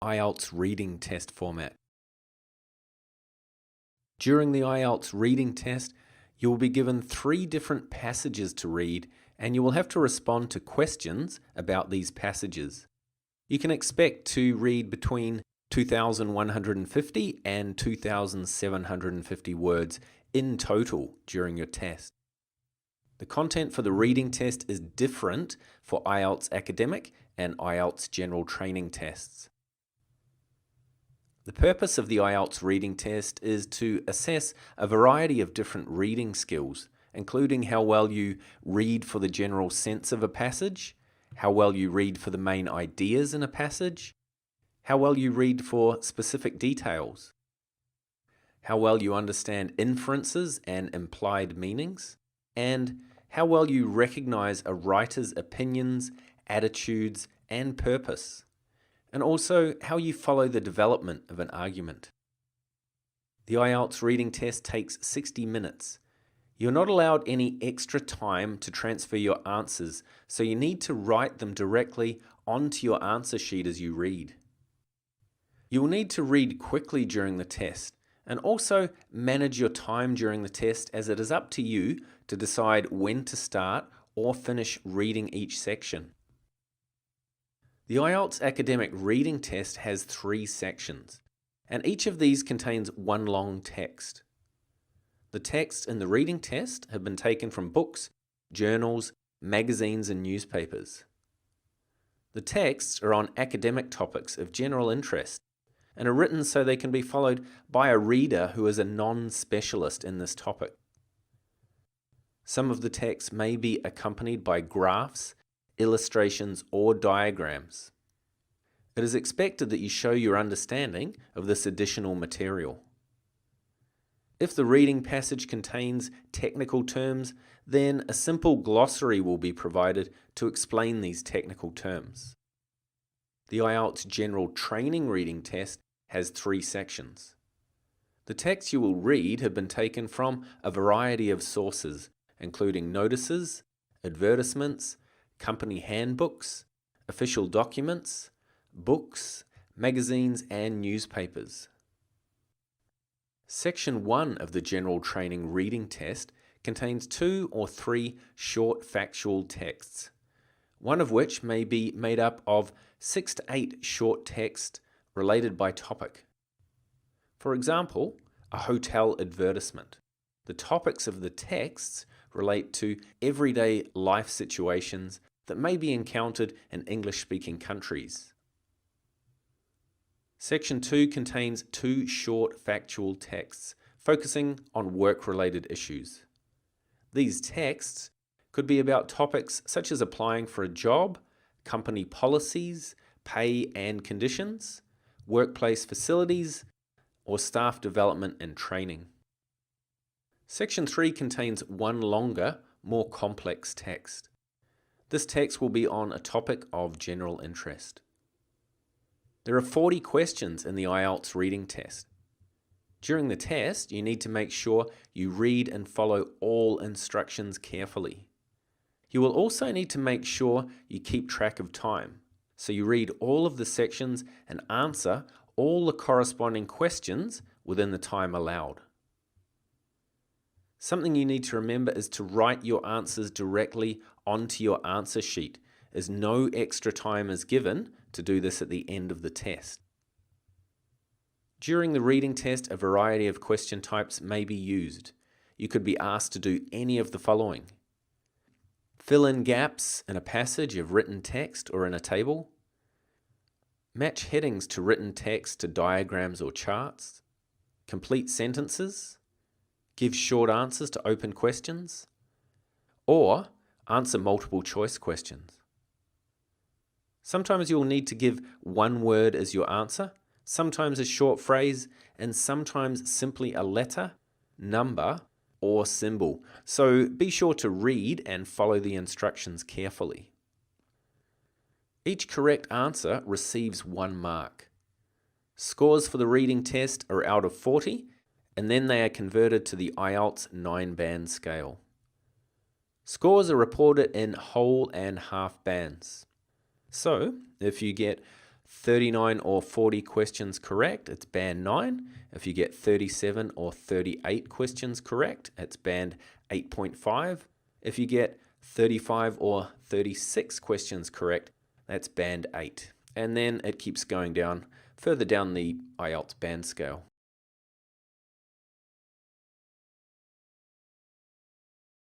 IELTS reading test format. During the IELTS reading test, you will be given 3 different passages to read, and you will have to respond to questions about these passages. You can expect to read between 2,150 and 2,750 words in total during your test. The content for the reading test is different for IELTS Academic and IELTS General Training tests. The purpose of the IELTS reading test is to assess a variety of different reading skills, including how well you read for the general sense of a passage, how well you read for the main ideas in a passage, how well you read for specific details, how well you understand inferences and implied meanings, and how well you recognize a writer's opinions, attitudes, and purpose, and also how you follow the development of an argument. The IELTS reading test takes 60 minutes. You're not allowed any extra time to transfer your answers, so you need to write them directly onto your answer sheet as you read. You will need to read quickly during the test, and also manage your time during the test, as it is up to you to decide when to start or finish reading each section. The IELTS Academic Reading Test has 3 sections, and each of these contains one long text. The texts in the reading test have been taken from books, journals, magazines, and newspapers. The texts are on academic topics of general interest and are written so they can be followed by a reader who is a non-specialist in this topic. Some of the texts may be accompanied by graphs, illustrations, or diagrams. It is expected that you show your understanding of this additional material. If the reading passage contains technical terms, then a simple glossary will be provided to explain these technical terms. The IELTS General Training Reading Test has 3 sections. The texts you will read have been taken from a variety of sources, including notices, advertisements, company handbooks, official documents, books, magazines, and newspapers. Section 1 of the General Training Reading Test contains 2 or 3 short factual texts, one of which may be made up of 6 to 8 short texts related by topic. For example, a hotel advertisement. The topics of the texts relate to everyday life situations that may be encountered in English-speaking countries. Section 2 contains 2 short factual texts focusing on work-related issues. These texts could be about topics such as applying for a job, company policies, pay and conditions, workplace facilities, or staff development and training. Section 3 contains one longer, more complex text. This text will be on a topic of general interest. There are 40 questions in the IELTS reading test. During the test, you need to make sure you read and follow all instructions carefully. You will also need to make sure you keep track of time, so you read all of the sections and answer all the corresponding questions within the time allowed. Something you need to remember is to write your answers directly onto your answer sheet, as no extra time is given to do this at the end of the test. During the reading test, a variety of question types may be used. You could be asked to do any of the following: fill in gaps in a passage of written text or in a table, match headings to written text to diagrams or charts, complete sentences, give short answers to open questions, or answer multiple choice questions. Sometimes you'll need to give one word as your answer, sometimes a short phrase, and sometimes simply a letter, number, or symbol. So be sure to read and follow the instructions carefully. Each correct answer receives 1 mark. Scores for the reading test are out of 40, and then they are converted to the IELTS 9-band scale. Scores are reported in whole and half bands. So, if you get 39 or 40 questions correct, it's band 9. If you get 37 or 38 questions correct, it's band 8.5. If you get 35 or 36 questions correct, that's band 8. And then it keeps going down, further down the IELTS band scale.